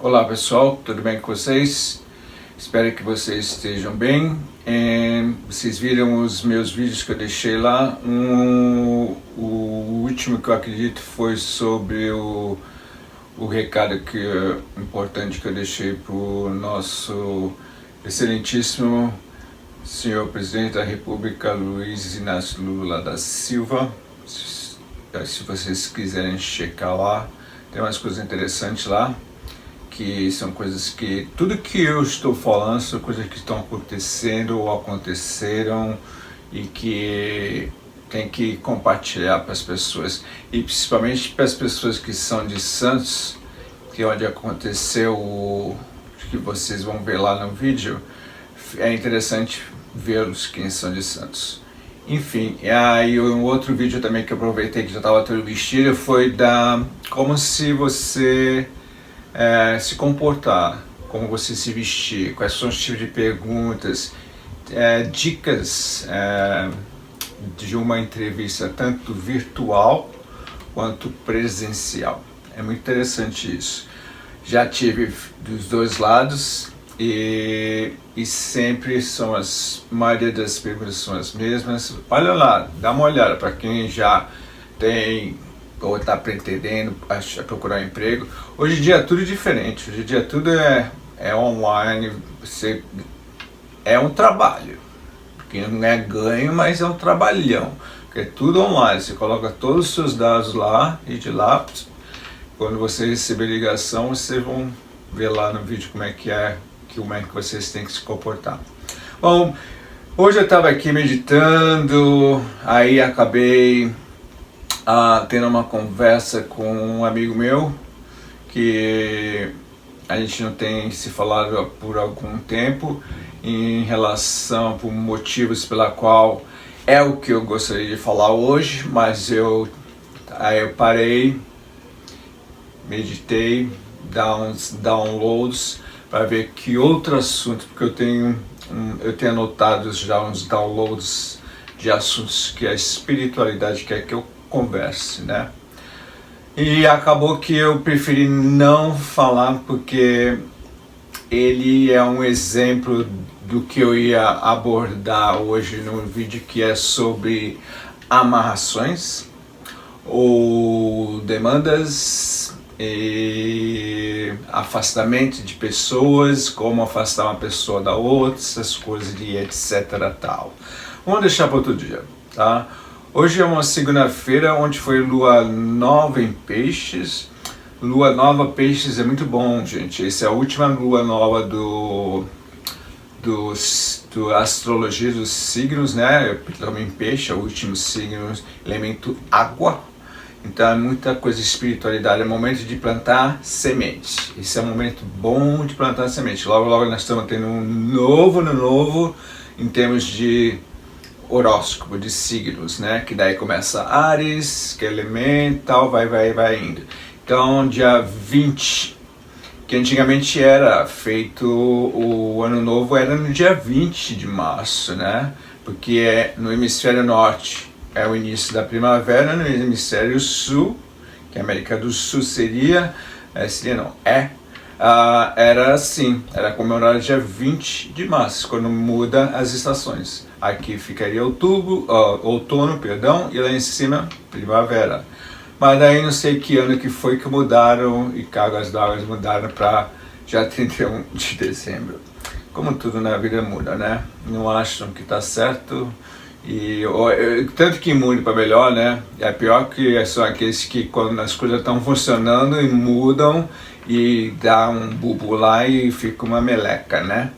Olá pessoal, tudo bem com vocês? Espero que vocês estejam bem. Vocês viram os meus vídeos que eu deixei lá. O último que eu acredito foi sobre o recado importante que eu deixei para o nosso excelentíssimo senhor presidente da República, Luiz Inácio Lula da Silva. Se vocês quiserem checar lá, tem umas coisas interessantes lá, que são coisas que, tudo que eu estou falando são coisas que estão acontecendo ou aconteceram e que tem que compartilhar para as pessoas, e principalmente para as pessoas que são de Santos, que é onde aconteceu o que vocês vão ver lá no vídeo. É interessante vê-los quem são de Santos. Enfim, e aí um outro vídeo também que eu aproveitei, que já estava todo vestido, foi da como se você se comportar, como você se vestir, quais são os tipos de perguntas, dicas de uma entrevista tanto virtual quanto presencial. É muito interessante isso. Já tive dos dois lados e sempre são maioria das perguntas são as mesmas. Olha lá, dá uma olhada para quem já tem ou está pretendendo procurar um emprego. Hoje em dia é tudo diferente, hoje em dia tudo é online, é um trabalho, porque não é ganho, mas é um trabalhão, porque é tudo online, você coloca todos os seus dados lá e de lá, quando você receber ligação, vocês vão ver lá no vídeo como é que vocês têm que se comportar. Bom, hoje eu estava aqui meditando, aí acabei tendo uma conversa com um amigo meu que a gente não tem se falado por algum tempo, em relação por motivos pela qual é o que eu gostaria de falar hoje, mas aí eu parei, meditei, dar uns downloads para ver que outro assunto, porque eu tenho anotado já uns downloads de assuntos que a espiritualidade quer que eu converse, né? E acabou que eu preferi não falar, porque ele é um exemplo do que eu ia abordar hoje no vídeo, que é sobre amarrações ou demandas e afastamento de pessoas, como afastar uma pessoa da outra, essas coisas de etc tal. Vamos deixar para outro dia, tá? Hoje é uma segunda-feira, onde foi lua nova em peixes. Lua nova peixes é muito bom, gente. Essa é a última lua nova do astrologia dos signos, né? Também peixe, é o último signo, elemento água. Então é muita coisa de espiritualidade, é momento de plantar semente. Esse é um momento bom de plantar semente. Logo, logo nós estamos tendo um novo em termos de horóscopo, de signos, né? Que daí começa Áries, que é elemento, tal, vai indo. Então, dia 20, que antigamente era feito, o ano novo era no dia 20 de março, né? Porque no hemisfério norte é o início da primavera, no hemisfério sul, que a América do Sul era assim, era comemorado dia 20 de março, quando muda as estações. Aqui ficaria outono, e lá em cima, primavera. Mas daí não sei que ano que foi que mudaram, e cargas d'água mudaram para já 31 de dezembro. Como tudo na vida muda, né? Não acham que está certo, tanto que muda para melhor, né? É pior que são aqueles que quando as coisas estão funcionando e mudam e dá um bubu lá e fica uma meleca, né?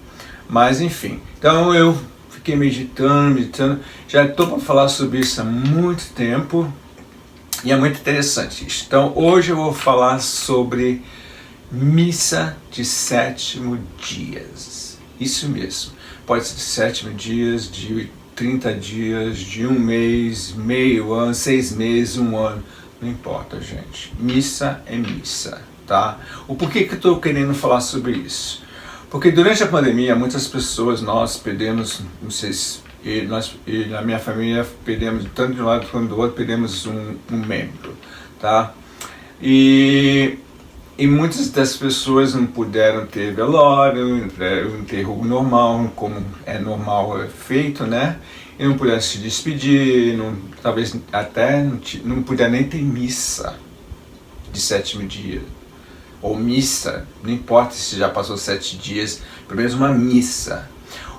Mas enfim, então eu fiquei meditando, já estou para falar sobre isso há muito tempo e é muito interessante isso. Então hoje eu vou falar sobre missa de 7º dias, isso mesmo, pode ser de 7 dias, de 30 dias, de um mês, meio ano, 6 meses, um ano, não importa, gente, missa é missa, tá? O porquê que eu estou querendo falar sobre isso? Porque durante a pandemia, muitas pessoas, nós perdemos, não sei se e na minha família perdemos, tanto de um lado quanto do outro, perdemos um membro, tá? E E muitas das pessoas não puderam ter velório, um enterro normal, como é normal feito, né? E não puderam se despedir, talvez até não puderam nem ter missa de 7º dia. Ou missa, não importa se já passou 7 dias, pelo menos uma missa.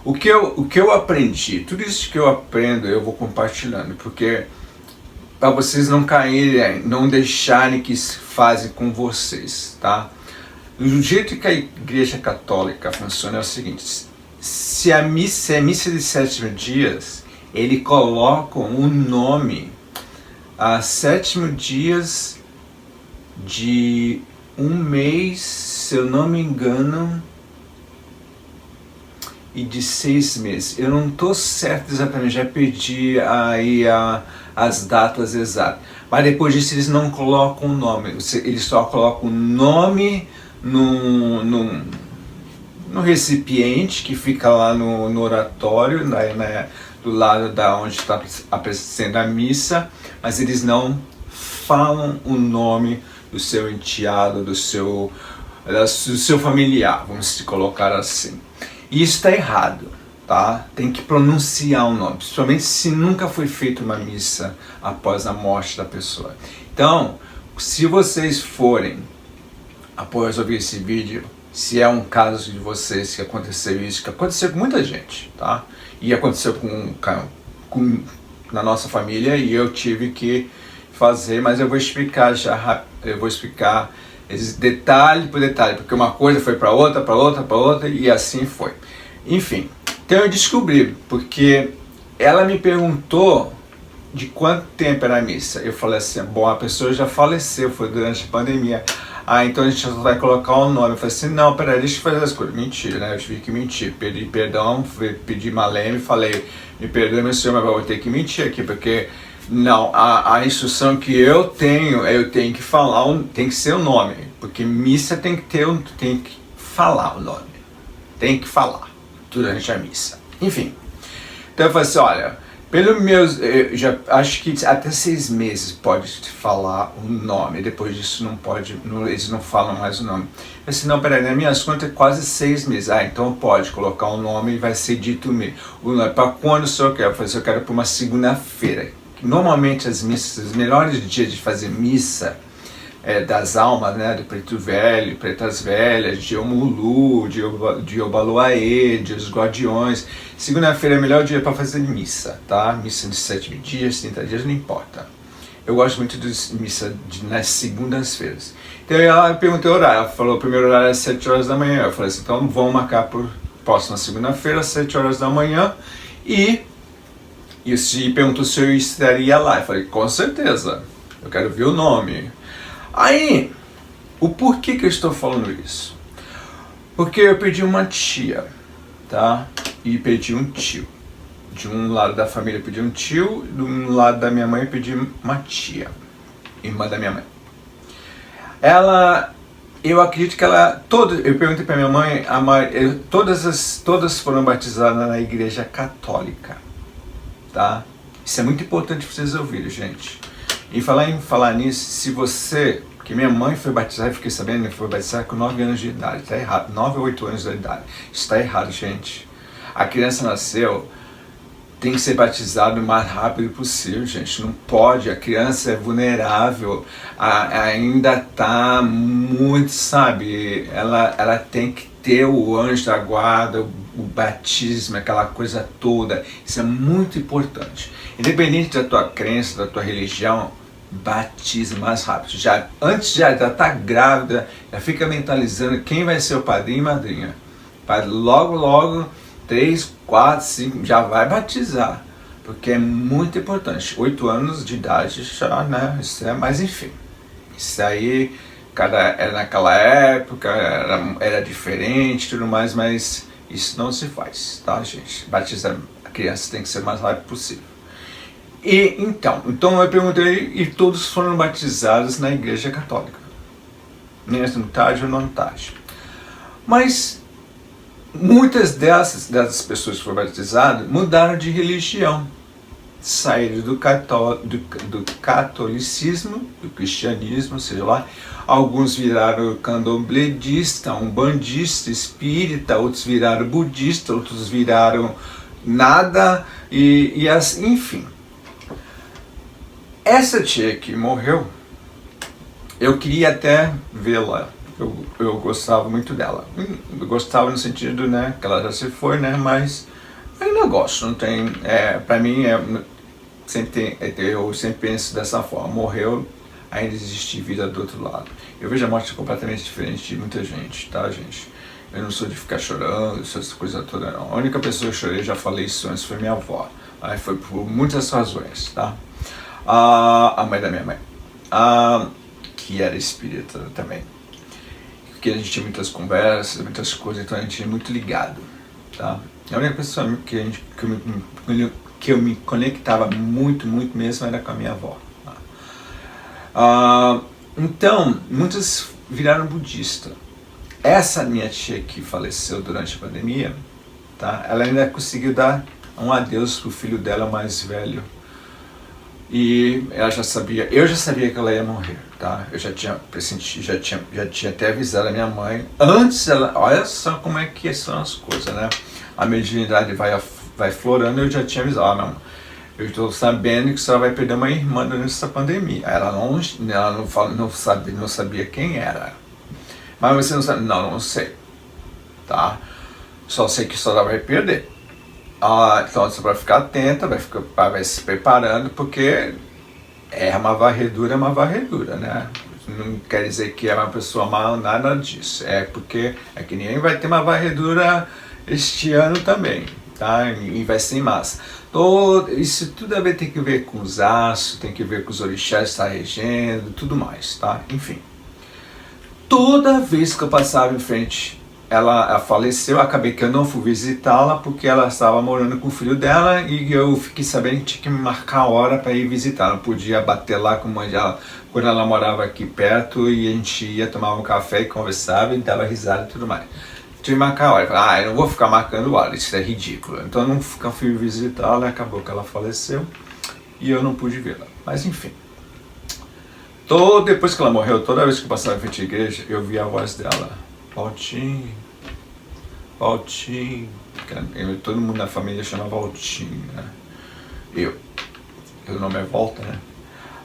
O que eu aprendi, tudo isso que eu aprendo eu vou compartilhando, porque para vocês não caírem, não deixarem que fazem com vocês, tá? Do jeito que a Igreja Católica funciona é o seguinte: se é missa de 7º dias, ele coloca um nome a 7º dias de um mês, se eu não me engano, e de 6 meses. Eu não estou certo exatamente, já perdi aí as datas exatas. Mas depois disso eles não colocam o nome, eles só colocam o nome no recipiente que fica lá no oratório, do lado da onde está acontecendo a missa, mas eles não falam o nome do seu enteado, do seu familiar, vamos colocar assim. E isso está errado, tá? Tem que pronunciar o nome, principalmente se nunca foi feita uma missa após a morte da pessoa. Então, se vocês forem, após ouvir esse vídeo, se é um caso de vocês que aconteceu isso, que aconteceu com muita gente, tá? E aconteceu na nossa família e eu tive que fazer, mas eu vou explicar detalhe por detalhe, porque uma coisa foi para outra e assim foi. Enfim, então eu descobri, porque ela me perguntou de quanto tempo era a missa. Eu falei assim, bom, a pessoa já faleceu, foi durante a pandemia. Então a gente só vai colocar o nome. Eu falei assim, não, peraí, deixa eu fazer as coisas. Mentira, né? Eu tive que mentir. Pedi perdão, pedi maleme, falei, me perdoe, meu senhor, mas eu vou ter que mentir aqui, porque não, a instrução que eu tenho que falar, tem que ser o nome, porque missa tem que falar o nome, tem que falar durante a missa. Enfim, então eu falei assim, olha, eu já acho que até 6 meses pode falar o nome, depois disso não pode, eles não falam mais o nome. Eu falei assim, não, peraí, nas minhas contas é quase 6 meses. Então pode colocar o nome e vai ser dito o nome. Para quando o senhor quer? Eu falei assim, eu quero para uma segunda-feira. Normalmente as missas, os melhores dias de fazer missa das almas, né, do Preto Velho, Pretas Velhas, de Omulu, de Obaluaê, de Os Guardiões. Segunda-feira é o melhor dia para fazer missa, tá? Missa de 7 dias, 30 dias, não importa. Eu gosto muito de missa nas segundas-feiras. Então ela perguntou o horário, ela falou, o primeiro horário é 7 horas da manhã. Eu falei assim, então vamos marcar por próxima segunda-feira, 7 horas da manhã, e se perguntou se eu estaria lá. Eu falei, com certeza, eu quero ver o nome. Aí, o porquê que eu estou falando isso? Porque eu perdi uma tia, tá? E perdi um tio. De um lado da família eu perdi um tio, de um lado da minha mãe eu perdi uma tia, irmã da minha mãe. Eu acredito que eu perguntei para minha mãe, todas foram batizadas na Igreja Católica. Tá? Isso é muito importante para vocês ouvirem, gente. E falar nisso, porque minha mãe foi batizada, eu fiquei sabendo, foi batizada com 9 anos de idade, tá errado, 9 ou 8 anos de idade, isso está errado, gente. A criança nasceu, tem que ser batizado o mais rápido possível, gente, não pode, a criança é vulnerável, ainda está muito, sabe, ela tem que ter o anjo da guarda, o batismo, aquela coisa toda. Isso é muito importante. Independente da tua crença, da tua religião, batize mais rápido. Antes de estar grávida, já fica mentalizando quem vai ser o padrinho e madrinha. Para logo, 3, 4, 5, já vai batizar. Porque é muito importante. 8 anos de idade já, né? Mas enfim. Isso aí, naquela época era diferente e tudo mais, mas isso não se faz, tá, gente? Batizar a criança tem que ser o mais rápido possível. E então eu perguntei e todos foram batizados na Igreja Católica. Mesmo tarde ou não tarde. Mas muitas dessas pessoas que foram batizadas mudaram de religião. saíram do catolicismo, do cristianismo, seja lá. Alguns viraram candomblessista, umbandista, espírita, outros viraram budista, outros viraram nada, enfim. Essa tia que morreu, eu queria até vê-la. Eu gostava muito dela. Eu gostava no sentido, né, que ela já se foi, né, mas ainda gosto, não tem, pra mim, eu sempre penso dessa forma, morreu, ainda existe vida do outro lado. Eu vejo a morte completamente diferente de muita gente, tá, gente? Eu não sou de ficar chorando, essas coisas todas, não. A única pessoa que eu chorei, já falei isso antes, foi minha avó. Aí foi por muitas razões, tá? A mãe da minha mãe, que era espírita também. Porque a gente tinha muitas conversas, muitas coisas, então a gente é muito ligado, tá? A única pessoa que eu me conectava muito mesmo era com a minha avó. Tá? Então, muitos viraram budista. Essa minha tia que faleceu durante a pandemia, tá? Ela ainda conseguiu dar um adeus pro filho dela mais velho. E ela já sabia, eu já sabia que ela ia morrer, tá? Eu já tinha pressentido, já tinha até avisado a minha mãe, antes ela, olha só como é que são as coisas, né? A mediunidade vai florando, eu já tinha avisado, não, eu estou sabendo que você vai perder uma irmã nessa pandemia. Ela não sabia quem era. Mas você não sabe? Não sei, tá? Só sei que só ela vai perder. Então você vai ficar atenta, vai se preparando, porque é uma varredura, né? Não quer dizer que é uma pessoa má, nada disso. É porque é que ninguém vai ter uma varredura este ano também, tá? E vai ser em massa. Isso tudo tem que ver com os astros, tem que ver com os orixás que está regendo, tudo mais, tá? Enfim. Toda vez que eu passava em frente, ela faleceu, acabei que eu não fui visitá-la porque ela estava morando com o filho dela e eu fiquei sabendo que tinha que marcar a hora para ir visitar. Não podia bater lá quando ela morava aqui perto e a gente ia tomar um café e conversava e dava risada e tudo mais. Tinha que marcar a hora. Eu falei, eu não vou ficar marcando hora, isso é ridículo. Então eu nunca fui visitá-la, acabou que ela faleceu e eu não pude vê-la. Mas enfim. Depois que ela morreu, toda vez que eu passava em frente à igreja, eu via a voz dela. Valtinho. Todo mundo na família chama Valtinho, né? O nome é Volta, né?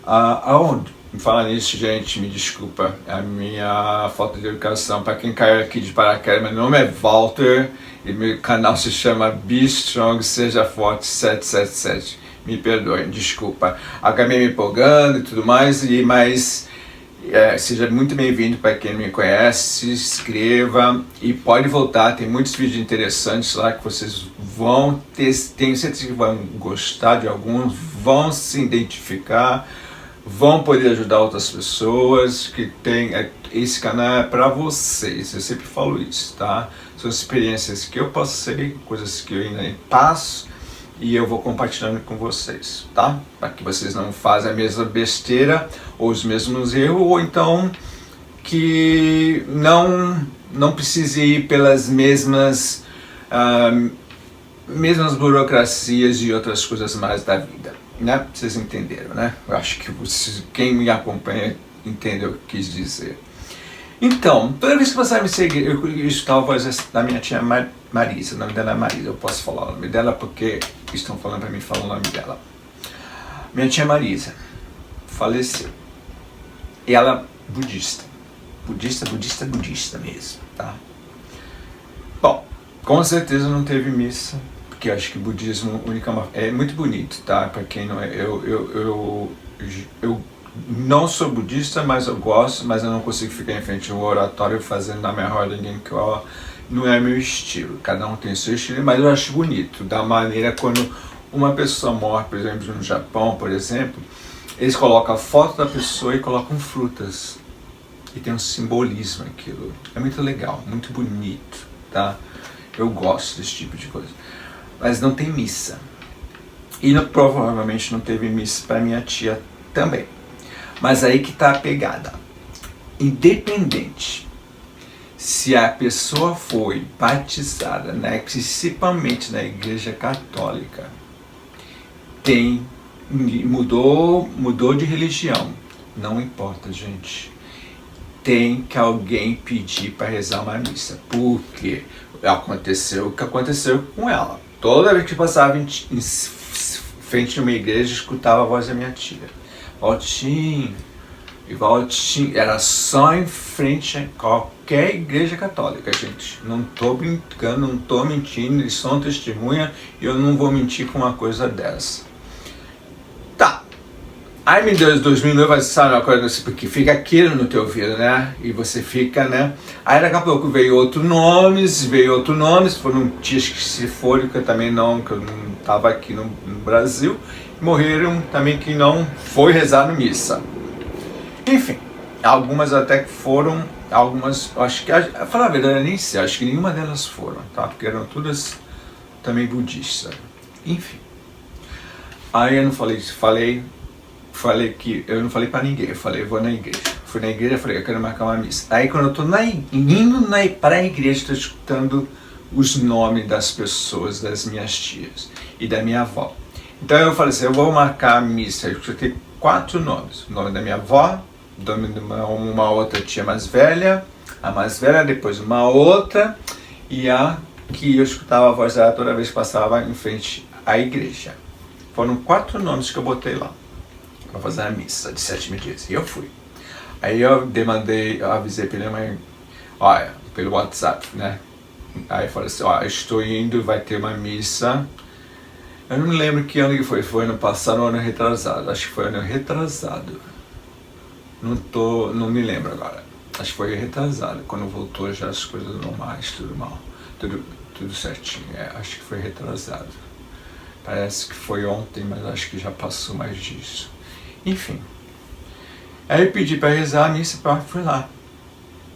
Aonde? Falar nisso, gente, me desculpa, a minha falta de educação. Para quem caiu aqui de paraquedas, meu nome é Walter e meu canal se chama Be Strong, Seja Forte 777. Me perdoem, desculpa. Acabei me empolgando e tudo mais, mas seja muito bem-vindo para quem não me conhece, se inscreva e pode voltar, tem muitos vídeos interessantes lá que vocês vão ter, tenho certeza que vão gostar de alguns, vão se identificar, vão poder ajudar outras pessoas, esse canal é para vocês, eu sempre falo isso, tá? São experiências que eu passei, coisas que eu ainda passo, e eu vou compartilhando com vocês, tá? Para que vocês não façam a mesma besteira ou os mesmos erros, ou então que não precise ir pelas mesmas burocracias e outras coisas mais da vida, né? Vocês entenderam, né? Eu acho que quem me acompanha entendeu o que eu quis dizer. Então, toda vez que você me seguir, eu escutava a voz da minha tia Marisa, o nome dela é Marisa, eu posso falar o nome dela porque estão falando para mim falar o nome dela. Minha tia Marisa faleceu. E ela budista mesmo, tá? Bom, com certeza não teve missa, porque eu acho que budismo é muito bonito, tá? Para quem não é, eu não sou budista, mas eu gosto, mas eu não consigo ficar em frente ao oratório fazendo na minha ordem, que não é meu estilo. Cada um tem seu estilo, mas eu acho bonito, da maneira quando uma pessoa morre, por exemplo, no Japão, por exemplo, eles colocam a foto da pessoa e colocam frutas. E tem um simbolismo aquilo. É muito legal, muito bonito, tá? Eu gosto desse tipo de coisa. Mas não tem missa. E provavelmente não teve missa para minha tia também. Mas aí que tá a pegada. Independente se a pessoa foi batizada, né, principalmente na Igreja Católica, mudou de religião, não importa, gente. Tem que alguém pedir para rezar uma missa, porque aconteceu o que aconteceu com ela. Toda vez que passava em frente a uma igreja, escutava a voz da minha tia. Valtinho, e Valtinho, era só em frente a qualquer igreja católica, gente. Não tô brincando, não tô mentindo, eles são testemunha e eu não vou mentir com uma coisa dessa. Tá. Aí meu Deus, 2009 vai sabe uma coisa assim, porque fica aquilo no teu ouvido, né? E você fica, né? Aí daqui a pouco veio outros nomes, foram tias que se foram, que eu também não, que eu não estava aqui no Brasil, morreram também que não foi rezar no missa. Enfim, algumas até que foram, algumas, acho que, a falar a verdade, eu nem sei, acho que nenhuma delas foram, tá? Porque eram todas também budistas. Enfim. Aí eu não falei que eu não falei pra ninguém, eu falei, eu vou na igreja. Fui na igreja, falei, eu quero marcar uma missa. Aí quando eu tô indo para a igreja, estou escutando os nomes das pessoas, das minhas tias e da minha avó. Então eu falei assim, eu vou marcar a missa. Eu escutei 4 nomes. O nome da minha avó, o nome de uma outra tia mais velha, a mais velha, depois uma outra, e a que eu escutava a voz dela toda vez que passava em frente à igreja. Foram 4 nomes que eu botei lá para fazer a missa de 7 dias. E eu fui. Aí eu avisei pra minha mãe, olha, pelo WhatsApp, né? Aí eu falei assim, ó, estou indo, vai ter uma missa. Eu não lembro que ano que foi ano passado ou ano retrasado. Acho que foi ano retrasado. Não me lembro agora. Acho que foi retrasado, quando voltou já as coisas normais, tudo certinho. Acho que foi retrasado. Parece que foi ontem, mas acho que já passou mais disso. Enfim. Aí eu pedi para rezar a missa, fui lá.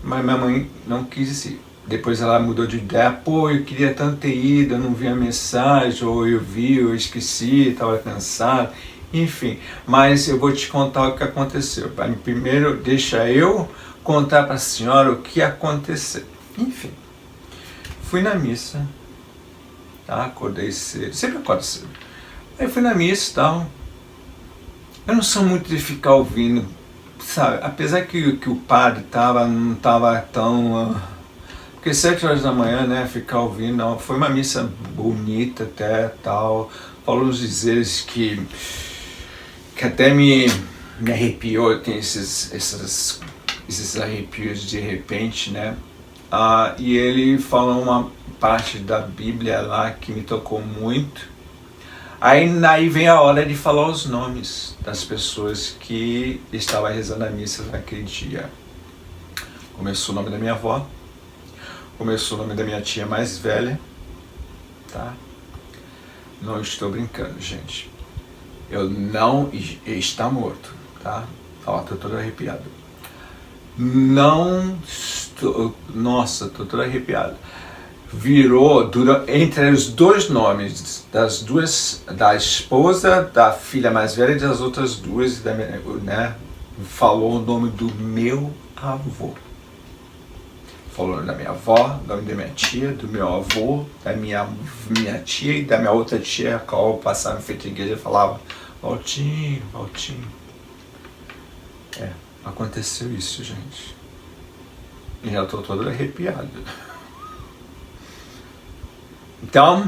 Mas minha mãe não quis ir. Depois ela mudou de ideia. Pô, eu queria tanto ter ido, eu não vi a mensagem, ou eu vi, eu esqueci, estava cansado. Enfim, mas eu vou te contar o que aconteceu. Primeiro, deixa eu contar para a senhora o que aconteceu. Enfim, fui na missa, tá? Acordei cedo, sempre acordo cedo. Aí fui na missa e tal. Eu não sou muito de ficar ouvindo, sabe? Apesar que o padre não estava tão... Porque 7 horas da manhã, né, ficar ouvindo, não. Foi uma missa bonita até, tal. Falou uns dizeres que até me arrepiou, tem esses arrepios de repente, né? E ele falou uma parte da Bíblia lá que me tocou muito. Aí vem a hora de falar os nomes das pessoas que estavam rezando a missa naquele dia. Começou o nome da minha avó, começou o nome da minha tia mais velha, tá? Não estou brincando, gente. Eu não... está morto, tá? Ó, tô todo arrepiado. Não estou... Nossa, tô todo arrepiado. Virou entre os 2 nomes da esposa, da filha mais velha e das outras 2, né? Falou o nome do meu avô. Falou o nome da minha avó, o nome da minha tia, do meu avô, da minha tia e da minha outra tia, a qual passava em frente à igreja e falava, Valtinho, Valtinho. Aconteceu isso, gente. E já tô todo arrepiado. Então,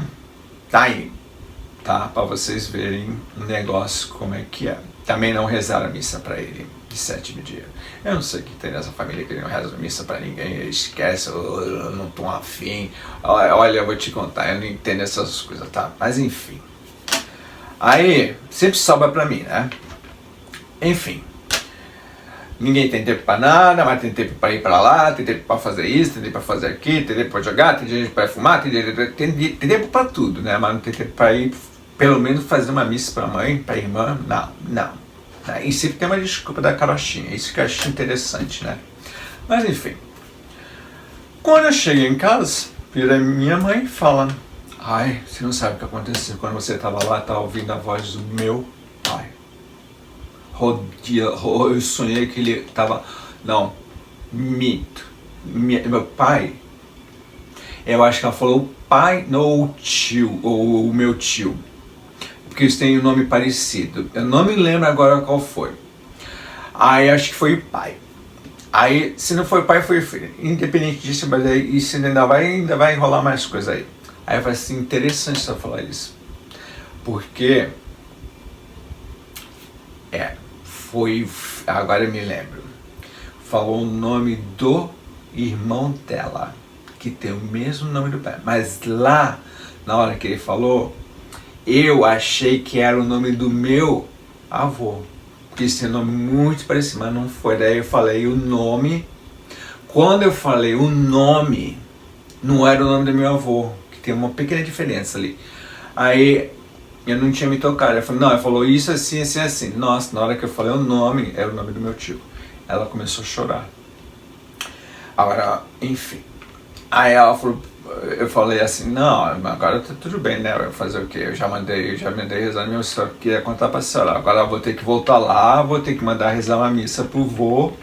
tá aí, tá? Para vocês verem um negócio como é que é. Também não rezaram a missa para ele de 7 dias. Eu não sei o que tem nessa família que não reza a missa para ninguém, esquece, eu não tô afim. Olha, eu vou te contar, eu não entendo essas coisas, tá? Mas enfim. Aí, sempre sobra para mim, né? Enfim. Ninguém tem tempo para nada, mas tem tempo para ir para lá, tem tempo para fazer isso, tem tempo para fazer aquilo, tem tempo para jogar, tem tempo para fumar, tem tempo para tudo, né? Mas não tem tempo para ir, pelo menos fazer uma missa para a mãe, para a irmã, não. E sempre tem uma desculpa da carochinha, isso que eu acho interessante, né? Mas enfim. Quando eu cheguei em casa, vira minha mãe e fala, ai, você não sabe o que aconteceu quando você estava lá, estava ouvindo a voz do meu pai. Eu sonhei que ele estava... Não, mito. Meu pai... Eu acho que ela falou o pai, não o tio, ou o meu tio. porque eles têm um nome parecido. Eu não me lembro agora qual foi. Aí acho que foi o pai. Aí, se não foi o pai, foi o filho. Independente disso, mas aí isso ainda vai enrolar mais coisa aí. Aí vai ser interessante só falar isso. Porque agora eu me lembro. Falou o nome do irmão dela, que tem o mesmo nome do pai. Mas lá, na hora que ele falou, eu achei que era o nome do meu avô. Porque esse nome muito parecido, mas não foi. Daí eu falei o nome. Quando eu falei o nome, não era o nome do meu avô, que tem uma pequena diferença ali. Aí eu não tinha me tocado. Eu falei, não, ele falou isso assim, assim, assim. Nossa, na hora que eu falei o nome, era o nome do meu tio. Ela começou a chorar. Agora, enfim. Aí ela falou, eu falei assim, não, agora tá tudo bem, né? Eu vou fazer o quê? Eu já mandei rezar minha história que ia contar pra senhora. Agora eu vou ter que voltar lá, vou ter que mandar rezar uma missa pro vô,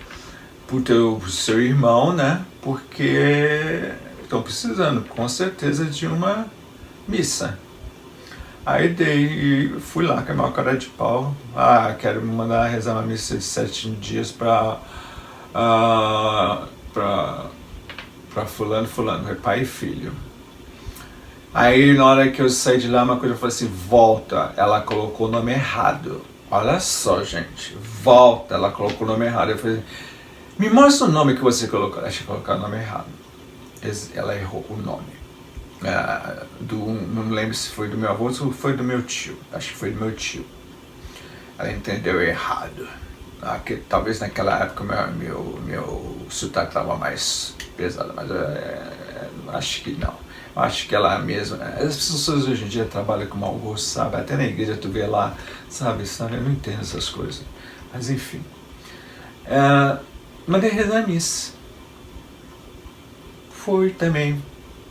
pro seu irmão, né? Porque estão precisando, com certeza, de uma missa. Aí fui lá com a maior cara de pau. Quero me mandar rezar uma missa de 7 dias pra fulano, é pai e filho. Aí na hora que eu saí de lá, uma coisa eu falei assim, volta. Ela colocou o nome errado. Olha só, gente. Volta, ela colocou o nome errado. Eu falei, me mostra o nome que você colocou. Deixa eu colocar o nome errado. Ela errou o nome. Não lembro se foi do meu avô ou foi do meu tio. Acho que foi do meu tio. Ela entendeu errado. Talvez naquela época meu sotaque estava mais pesado, mas acho que não. Acho que ela mesma. As pessoas hoje em dia trabalham com mau gosto, sabe? Até na igreja tu vê lá, sabe? Eu não entendo essas coisas. Mas enfim. Mandei rezar a missa. Fui também.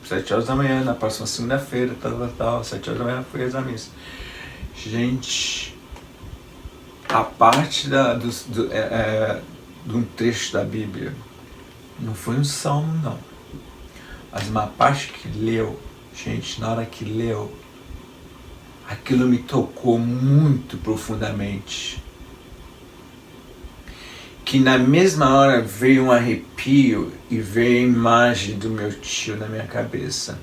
7 horas da manhã, na próxima segunda-feira, 7 horas da manhã, fui rezar a missa. Gente, a parte de um trecho da Bíblia, não foi um salmo não, mas uma parte que leu, gente, na hora que leu, aquilo me tocou muito profundamente. Que na mesma hora veio um arrepio e veio a imagem do meu tio na minha cabeça.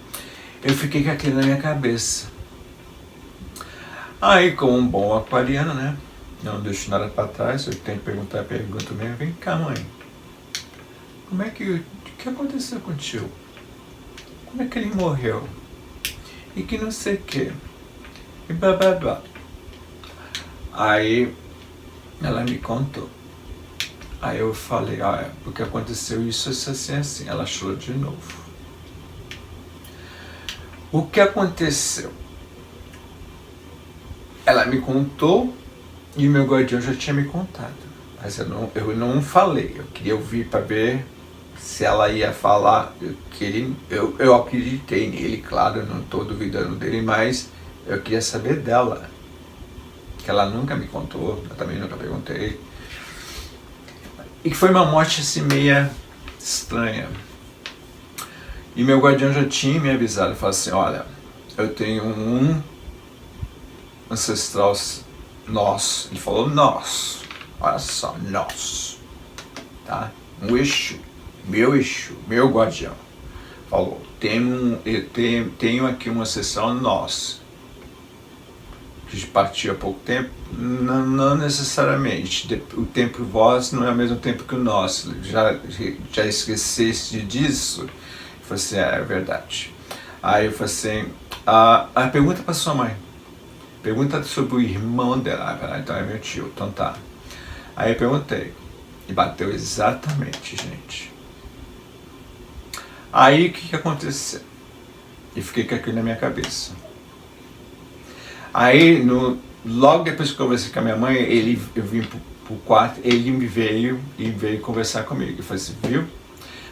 Eu fiquei com aquilo na minha cabeça. Aí, como um bom aquariano, né? Não deixo nada para trás, eu tenho que perguntar a pergunta mesmo. Vem cá, mãe. O que aconteceu com o tio? Como é que ele morreu? E que não sei o que. E blá blá blá. Aí, ela me contou. Aí eu falei, porque aconteceu isso, assim, assim. Ela chorou de novo. O que aconteceu? Ela me contou e meu guardião já tinha me contado. Mas eu não falei. Eu queria ouvir para ver se ela ia falar. Eu acreditei nele, claro, eu não estou duvidando dele, mas eu queria saber dela. Que ela nunca me contou, eu também nunca perguntei. E que foi uma morte assim meia estranha. E meu guardião já tinha me avisado, falou assim, olha, eu tenho um ancestral nosso. Ele falou nosso, olha só, nosso, tá? Um Exu, meu guardião. Falou, tenho aqui um ancestral nosso. Que partiu há pouco tempo, não necessariamente. O tempo vosso não é o mesmo tempo que o nosso. Já esqueceste disso? Eu falei assim, é verdade. Aí eu falei assim, a pergunta para sua mãe. Pergunta sobre o irmão dela. Então é meu tio, então tá. Aí eu perguntei. E bateu exatamente, gente. Aí o que aconteceu? E fiquei com aquilo na minha cabeça. Aí, logo depois que eu conversei com a minha mãe, eu vim pro quarto, ele veio conversar comigo. Eu falei assim, viu?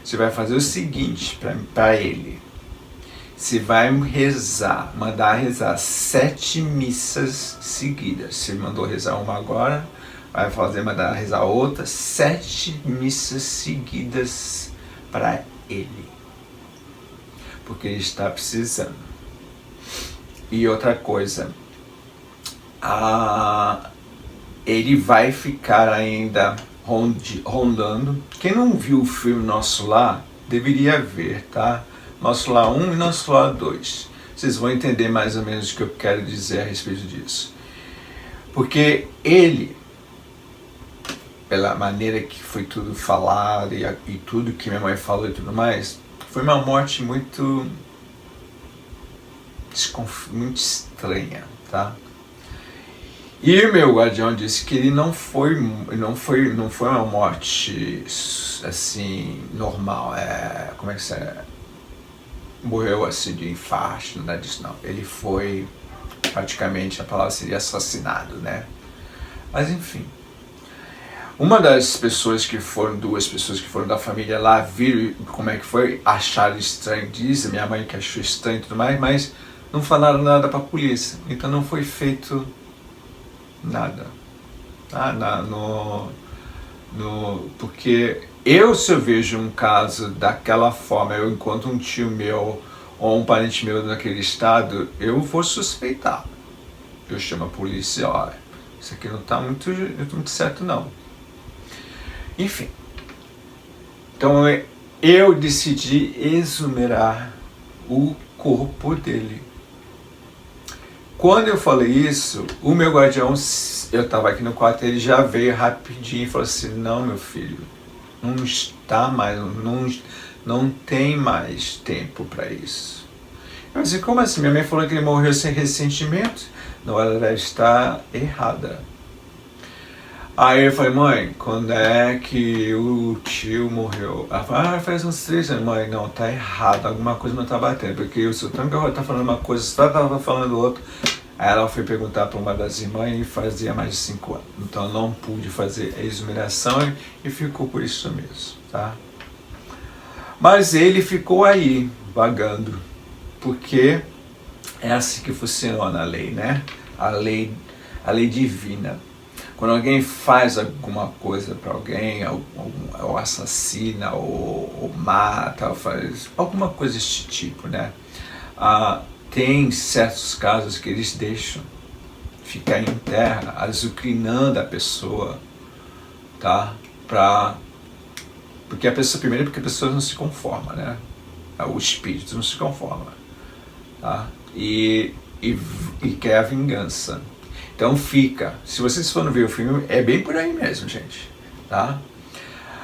Você vai fazer o seguinte para ele. Você vai mandar rezar 7 missas seguidas. Você mandou rezar uma agora, vai mandar rezar outra, 7 missas seguidas para ele. Porque ele está precisando. E outra coisa, ele vai ficar ainda rondando. Quem não viu o filme Nosso Lar, deveria ver, tá? Nosso Lar 1 e Nosso Lar 2. Vocês vão entender mais ou menos o que eu quero dizer a respeito disso. Porque ele, pela maneira que foi tudo falado e tudo que minha mãe falou e tudo mais, foi uma morte muito estranha, tá? E o meu guardião disse que ele não foi uma morte assim normal, como é que é? Morreu assim de infarto, nada disso não. Ele foi praticamente, a palavra seria assassinado, né? Mas enfim. Uma das pessoas que foram, duas pessoas que foram da família lá, viram como é que foi, acharam estranho, diz a minha mãe que achou estranho e tudo mais, mas não falaram nada para a polícia. Então não foi feito nada. Porque se eu vejo um caso daquela forma, eu encontro um tio meu ou um parente meu naquele estado, eu vou suspeitar. Eu chamo a polícia, olha, isso aqui não está muito certo não. Enfim, então eu decidi exumerar o corpo dele. Quando eu falei isso, o meu guardião, eu estava aqui no quarto, ele já veio rapidinho e falou assim, não, meu filho, não está mais, não tem mais tempo para isso. Eu disse, como assim? Minha mãe falou que ele morreu sem ressentimento. Não, ela deve estar errada. Aí eu falei, mãe, quando é que o tio morreu? Ela falou, faz uns 3 anos. Mãe, não, tá errado, alguma coisa não tá batendo, porque o seu tanto que tá falando uma coisa, você tava falando outra. Aí ela foi perguntar para uma das irmãs e fazia mais de 5 anos. Então eu não pude fazer a exumeração e ficou por isso mesmo, tá? Mas ele ficou aí, vagando, porque é assim que funciona a lei, né? A lei divina. Quando alguém faz alguma coisa para alguém, ou assassina, ou mata, ou faz alguma coisa desse tipo, né? Tem certos casos que eles deixam ficar em terra, azucrinando a pessoa, tá? Porque a pessoa não se conforma, né? O espírito não se conforma, tá? E quer a vingança. Então fica, se vocês forem ver o filme, é bem por aí mesmo, gente, tá?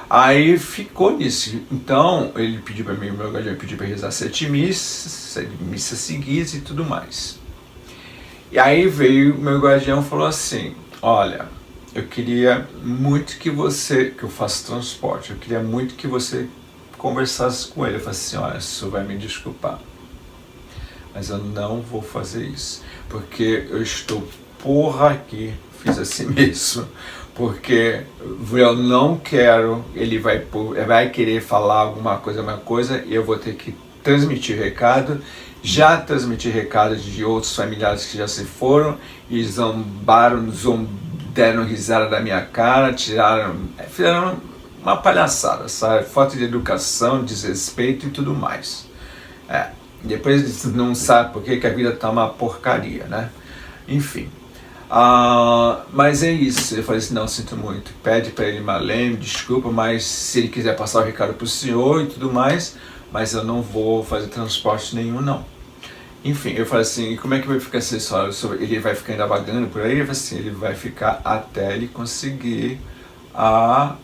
Aí ficou nisso. Então ele pediu para mim, meu guardião pediu para rezar 7 missas seguidas e tudo mais. E aí veio o meu guardião e falou assim, olha, eu queria muito que eu faço transporte, eu queria muito que você conversasse com ele. Eu falei assim, olha, o senhor vai me desculpar, mas eu não vou fazer isso, porque eu estou aqui, fiz assim mesmo, porque eu não quero, ele vai querer falar alguma coisa, e eu vou ter que transmitir recado. Já transmiti recados de outros familiares que já se foram e deram risada da minha cara, fizeram uma palhaçada, sabe? Falta de educação, desrespeito e tudo mais. Depois não sabe por que a vida tá uma porcaria, né? Enfim. Mas é isso. Eu falei assim, não, sinto muito. Pede para ele, Marlene, desculpa, mas se ele quiser passar o recado pro senhor e tudo mais, mas eu não vou fazer transporte nenhum, não. Enfim, eu falei assim, como é que vai ficar essa história? Ele vai ficar ainda vagando por aí? Assim, ele vai ficar até ele conseguir Tá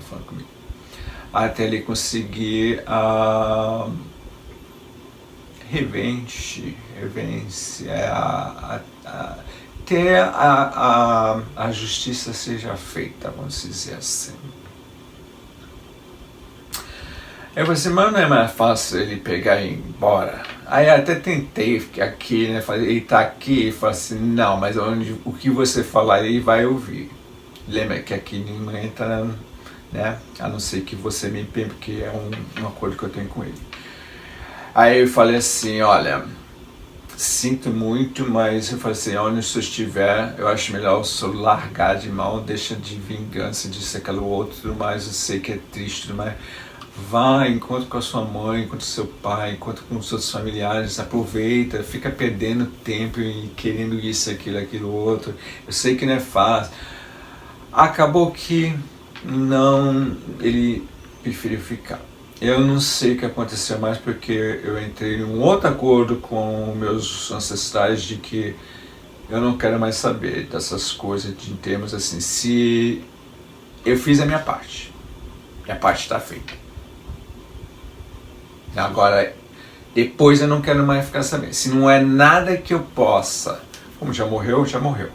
falando comigo? Até ele conseguir ter a justiça seja feita, vamos dizer assim. Eu falei assim, mas não é mais fácil ele pegar e ir embora? Aí até tentei ficar aqui, né? Ele tá aqui e falei assim, não, mas o que você falar ele vai ouvir. Lembra que aqui ninguém entra, né? A não ser que você me empenhe, porque é um acordo que eu tenho com ele. Aí eu falei assim, olha, sinto muito, mas eu falei assim, onde o senhor estiver, eu acho melhor o senhor largar de mão, deixa de vingança, disso, aquilo outro, mas eu sei que é triste, mas Vá, encontre com a sua mãe, encontre com seu pai, encontre com os seus familiares, aproveita, fica perdendo tempo e querendo isso, aquilo, outro. Eu sei que não é fácil. Acabou que não, ele preferiu ficar. Eu não sei o que aconteceu mais porque eu entrei em um outro acordo com meus ancestrais de que eu não quero mais saber dessas coisas de termos assim. Se eu fiz a minha parte está feita. Agora, depois eu não quero mais ficar sabendo. Se não é nada que eu possa, como já morreu, já morreu.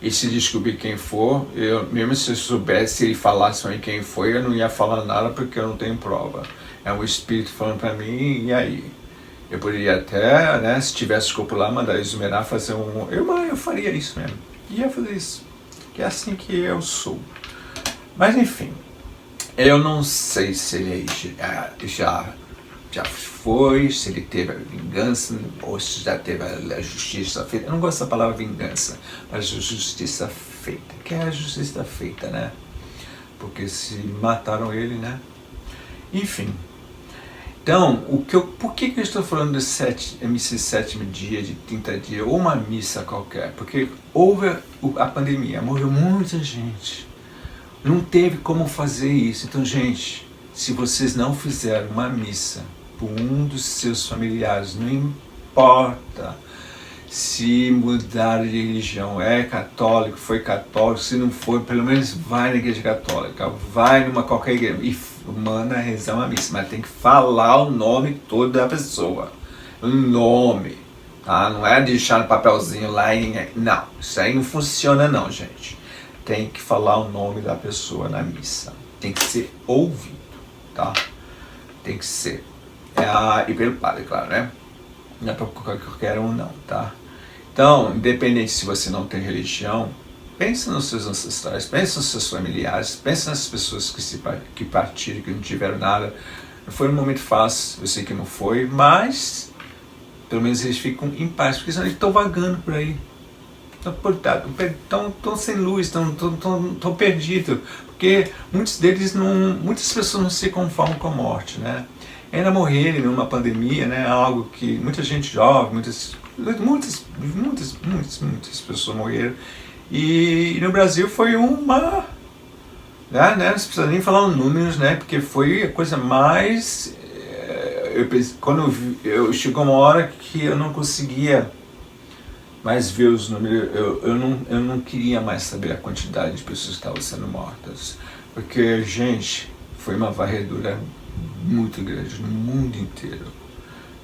E se descobrir quem for, mesmo se eu soubesse, se ele falasse para mim quem foi, eu não ia falar nada porque eu não tenho prova. É um espírito falando para mim, e aí? Eu poderia até, né, se tivesse corpo lá, mandar exumerar, fazer um... Eu faria isso mesmo. Ia fazer isso. Que é assim que eu sou. Mas enfim, eu não sei se ele já foi, se ele teve a vingança, ou se já teve a justiça feita. Eu não gosto da palavra vingança, mas a justiça feita. Que é a justiça feita, né? Porque se mataram ele, né? Enfim. Então, por que eu estou falando desse sétimo dia, de 30 dias, ou uma missa qualquer? Porque houve a pandemia, morreu muita gente. Não teve como fazer isso. Então, gente, se vocês não fizeram uma missa por um dos seus familiares, não importa se mudar de religião, é católico, foi católico, se não for, pelo menos vai na igreja católica, vai numa qualquer igreja e manda rezar uma missa, mas tem que falar o nome todo da pessoa, o nome, tá? Não é deixar no papelzinho lá e... Não, isso aí não funciona não, gente. Tem que falar o nome da pessoa na missa, tem que ser ouvido, tá? Tem que ser. E pelo padre, claro, né? Não é para qualquer um não, tá? Então, independente se você não tem religião, pense nos seus ancestrais, pense nos seus familiares, pense nas pessoas que partiram, que não tiveram nada. Não foi um momento fácil, eu sei que não foi, mas pelo menos eles ficam em paz, porque senão eles estão vagando por aí. Estão sem luz, estão perdidos, porque muitas pessoas não se conformam com a morte, né? Ainda morrerem numa pandemia, né? Algo que muita gente jovem, muitas pessoas morreram. E no Brasil foi uma... Né? Não precisa nem falar os números, né? Porque foi a coisa mais... Quando chegou uma hora que eu não conseguia mais ver os números, eu não queria mais saber a quantidade de pessoas que estavam sendo mortas. Porque, gente, foi uma varredura muito grande no mundo inteiro,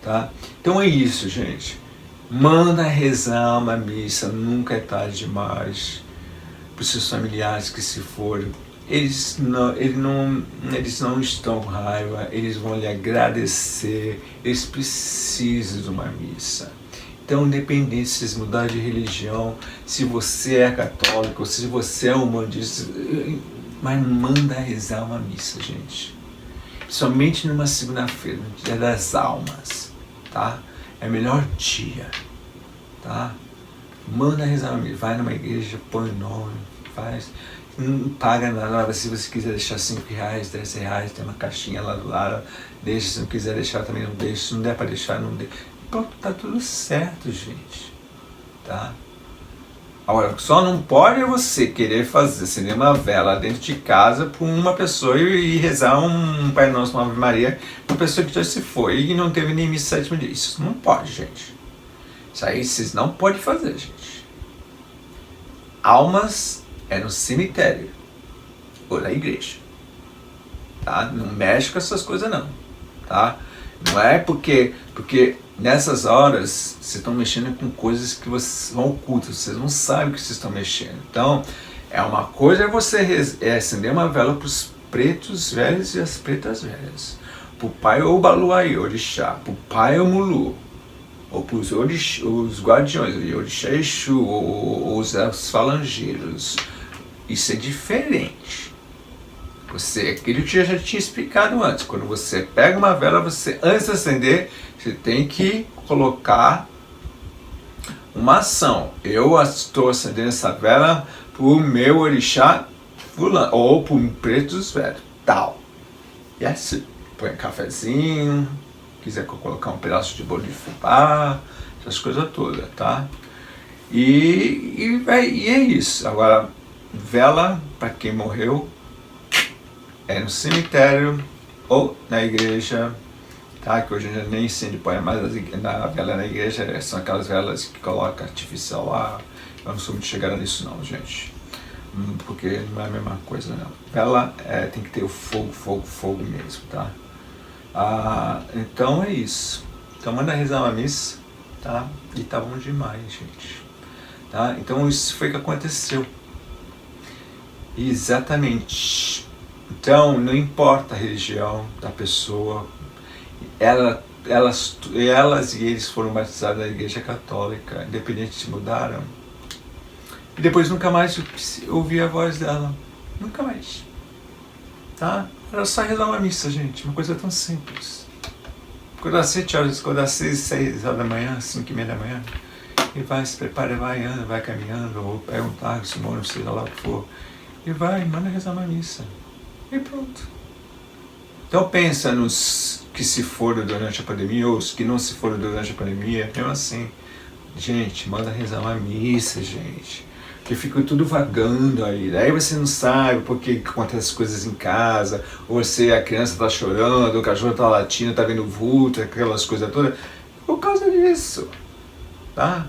tá? Então é isso, gente. Manda rezar uma missa, nunca é tarde demais. Para os seus familiares que se foram, eles não estão com raiva, eles vão lhe agradecer, eles precisam de uma missa. Então, independente se vocês mudarem de religião, se você é católico, se você é umbandista, mas manda rezar uma missa, gente. Somente numa segunda-feira, no dia das almas, tá? É o melhor dia, tá? Manda rezar uma missa, vai numa igreja, põe o nome, faz, não paga nada. Se você quiser deixar R$5, R$10, tem uma caixinha lá do lado, deixa. Se não quiser deixar também não deixa, se não der para deixar, não deixa. Pronto, tá tudo certo, gente, tá? Agora, só não pode você querer acender uma vela dentro de casa para uma pessoa e rezar um Pai Nosso, uma Ave Maria, para uma pessoa que já se foi e não teve nem missa sétimo dia. Isso não pode, gente. Isso aí vocês não podem fazer, gente. Almas é no cemitério ou na igreja, tá? Não mexe com essas coisas não, tá? Não é porque nessas horas vocês estão mexendo com coisas que são ocultas, vocês não sabem o que vocês estão mexendo. Então, uma coisa é você acender uma vela para os pretos velhos e as pretas velhas, para o pai Obaluaí, Orixá, para o pai Omulu, ou para os guardiões, Orixá Exu, ou os falangeiros. Isso é diferente. Aquilo que eu já tinha explicado antes. Quando você pega uma vela, antes de acender, você tem que colocar uma ação. Eu estou acendendo essa vela para o meu orixá fulano, ou para o preto dos velhos, tal. Yes, põe um cafezinho, quiser colocar um pedaço de bolo de fubá, essas coisas todas, tá? E é isso. Agora, vela para quem morreu é no cemitério ou na igreja, tá? Que hoje em dia nem se põe mais na vela na igreja, são aquelas velas que coloca artificial lá. Eu não sou muito chegada nisso não, gente, porque não é a mesma coisa não. Vela tem que ter o fogo mesmo, tá? Então é isso. Então manda rezar uma missa, tá? E tá bom demais, gente. Tá? Então isso foi o que aconteceu. Exatamente. Então não importa a religião da pessoa, elas e eles foram batizados na igreja católica, independente se mudaram. E depois nunca mais ouvi a voz dela. Nunca mais. Tá? Era só rezar uma missa, gente. Uma coisa tão simples. Acordar às 7 horas, acordar às 6 horas da manhã, 5:30 da manhã. E vai, se prepara, vai, anda, vai caminhando, ou pega um táxi, um ônibus, seja lá o que for. E vai, manda rezar uma missa. E pronto. Então pensa nos que se foram durante a pandemia, ou os que não se foram durante a pandemia, mesmo assim. Gente, manda rezar uma missa, gente. Porque fica tudo vagando aí. Daí você não sabe porque acontecem coisas em casa, ou a criança tá chorando, o cachorro tá latindo, tá vendo vulto, aquelas coisas todas. Por causa disso. Tá?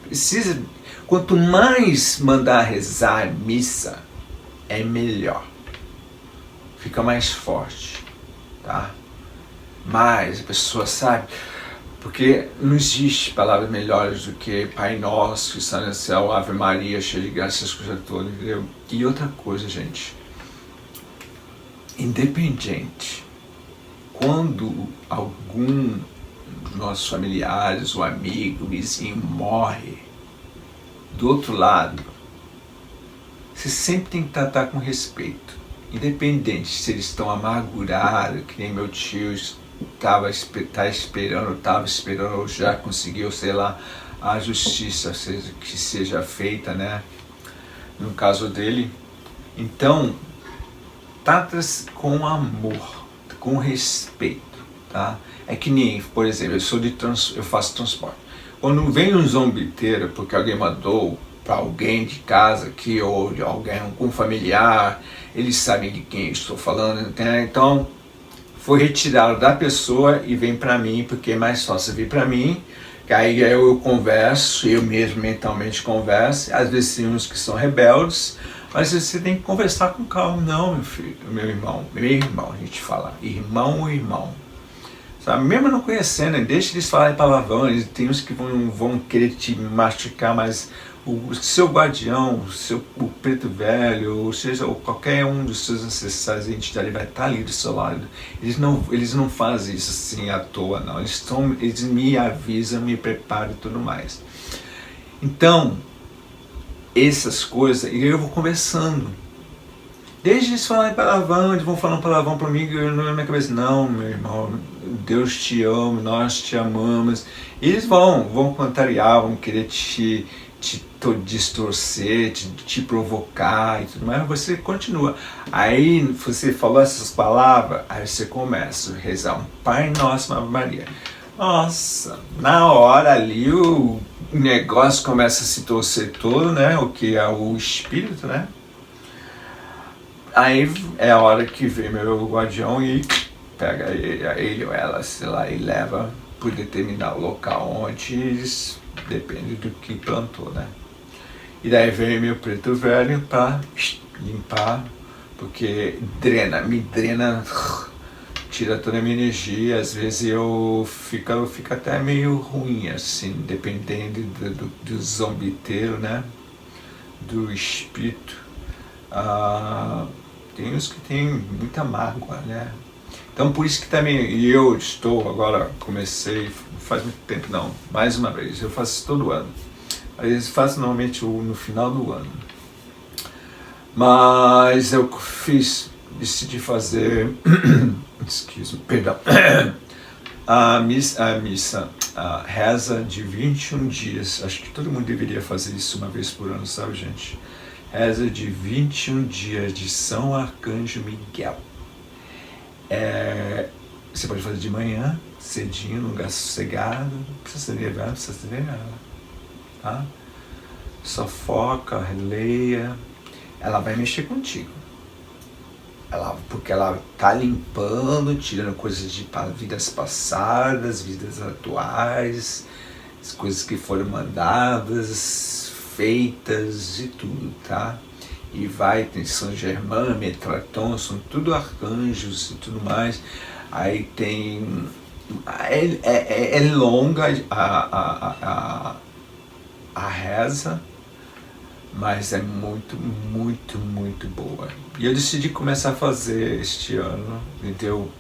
Precisa. Quanto mais mandar rezar a missa, é melhor. Fica mais forte. Tá? Mais a pessoa sabe. Porque não existe palavras melhores do que Pai Nosso, que está no céu, Ave Maria, cheia de graça, essas coisas todas, entendeu? E outra coisa, gente, independente, quando algum dos nossos familiares, ou amigo, vizinho morre, do outro lado, você sempre tem que tratar com respeito, independente se eles estão amargurados, que nem meu tio estava esperando, ou já conseguiu, sei lá, a justiça que seja feita, né? No caso dele. Então, trata-se com amor, com respeito, tá? É que nem, por exemplo, eu faço transporte. Quando vem um zombeteiro porque alguém mandou para alguém de casa aqui, ou de algum familiar, eles sabem de quem eu estou falando, né? Então, foi retirado da pessoa e vem para mim, porque é mais fácil vir para mim, que aí eu converso, eu mesmo mentalmente converso. Às vezes tem uns que são rebeldes, mas você tem que conversar com calma. Não, meu filho, meu irmão, a gente fala, irmão. Sabe? Mesmo não conhecendo, deixa eles falarem palavrão, tem uns que vão querer te machucar, mas o seu guardião, o preto velho, ou seja, ou qualquer um dos seus ancestrais, a entidade vai estar ali do seu lado. Eles não fazem isso assim à toa, não. Eles me avisam, me preparam e tudo mais. Então, essas coisas, e eu vou conversando. Desde eles falarem palavrão, eles vão falar um palavrão para mim, na minha cabeça, não, meu irmão, Deus te ama, nós te amamos. E eles vão contrariar, vão querer te distorcer, te provocar e tudo mais, mas você continua. Aí você falou essas palavras, aí você começa a rezar um Pai Nosso, Ave Maria. Nossa, na hora ali o negócio começa a se torcer todo, né? O que é o espírito, né? Aí é a hora que vem meu guardião e pega ele ou ela, sei lá, e leva por determinado local onde eles, depende do que plantou, né? E daí vem meu preto velho para limpar, porque me drena, tira toda a minha energia. Às vezes eu fico até meio ruim, assim, dependendo do zombiteiro, né? Do espírito. Tem uns que tem muita mágoa, né? Então por isso que também eu comecei, faz muito tempo não, mais uma vez, eu faço isso todo ano. Às vezes faço normalmente no final do ano. Mas eu decidi fazer, a reza de 21 dias. Acho que todo mundo deveria fazer isso uma vez por ano, sabe, gente? Reza de 21 dias de São Arcanjo Miguel. Você pode fazer de manhã, cedinho, num lugar sossegado, não precisa acender vela, não precisa acender vela, tá? Só foca, releia, ela vai mexer contigo. Porque ela tá limpando, tirando coisas de vidas passadas, vidas atuais, as coisas que foram mandadas, feitas e tudo, tá? E tem São Germain, Metraton, são tudo arcanjos e tudo mais. Aí tem... É longa a reza, mas é muito, muito, muito boa. E eu decidi começar a fazer este ano, entendeu?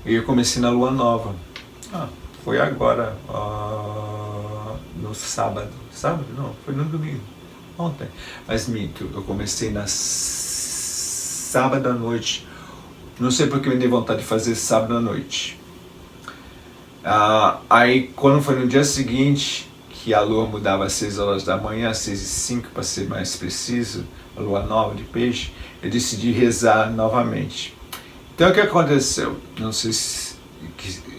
E eu comecei na lua nova. Foi agora, no sábado. Sábado? Não, foi no domingo. Ontem. Mas minto, eu comecei na sábado à noite. Não sei porque me dei vontade de fazer sábado à noite. Aí quando foi no dia seguinte, que a lua mudava às 6 horas da manhã, às 6h05 para ser mais preciso, a lua nova de peixe, eu decidi rezar novamente. Então o que aconteceu? Não sei se...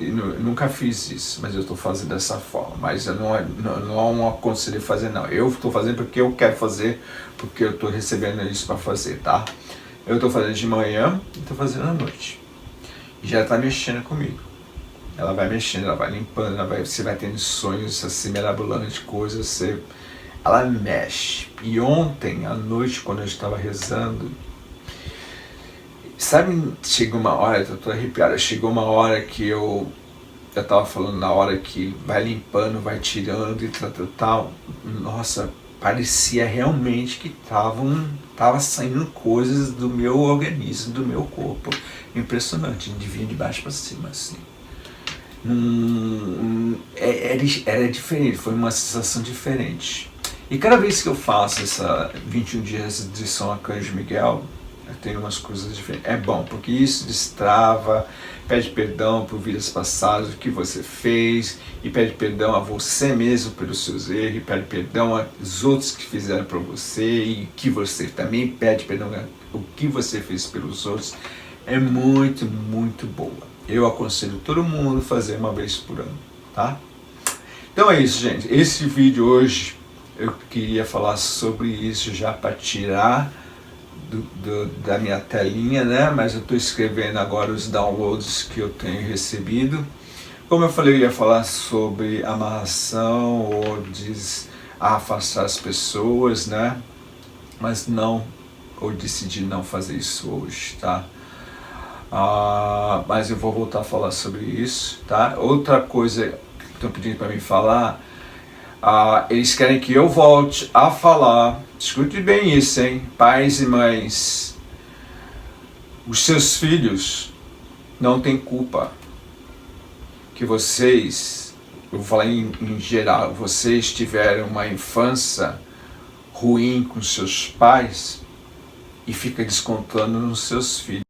eu nunca fiz isso, mas eu estou fazendo dessa forma. Mas eu não aconselho fazer, não. Eu estou fazendo porque eu quero fazer, porque eu estou recebendo isso para fazer, tá? Eu estou fazendo de manhã e estou fazendo à noite. E já está mexendo comigo. Ela vai mexendo, ela vai limpando, você vai tendo sonhos assim, mirabolantes, coisas, ela mexe. E ontem à noite, quando eu estava rezando, sabe, chegou uma hora, eu tô arrepiado, chegou uma hora que eu estava falando na hora que vai limpando, vai tirando e tal, nossa, parecia realmente que tava saindo coisas do meu organismo, do meu corpo, impressionante, de vir de baixo para cima, assim. Era diferente, foi uma sensação diferente. E cada vez que eu faço essa 21 dias de São Arcanjo Miguel, eu tenho umas coisas diferentes. É bom, porque isso destrava, pede perdão por vidas passadas, o que você fez, e pede perdão a você mesmo pelos seus erros, e pede perdão aos outros que fizeram para você, e que você também pede perdão o que você fez pelos outros. É muito, muito boa. Eu aconselho todo mundo a fazer uma vez por ano, tá? Então é isso, gente. Esse vídeo hoje eu queria falar sobre isso já para tirar da minha telinha, né? Mas eu estou escrevendo agora os downloads que eu tenho recebido. Como eu falei, eu ia falar sobre amarração ou afastar as pessoas, né? Mas não, eu decidi não fazer isso hoje, tá? Mas eu vou voltar a falar sobre isso, tá? Outra coisa que estão pedindo para mim falar, eles querem que eu volte a falar, escute bem isso, hein? Pais e mães, os seus filhos não têm culpa que vocês, eu vou falar em geral, vocês tiveram uma infância ruim com seus pais e fica descontando nos seus filhos.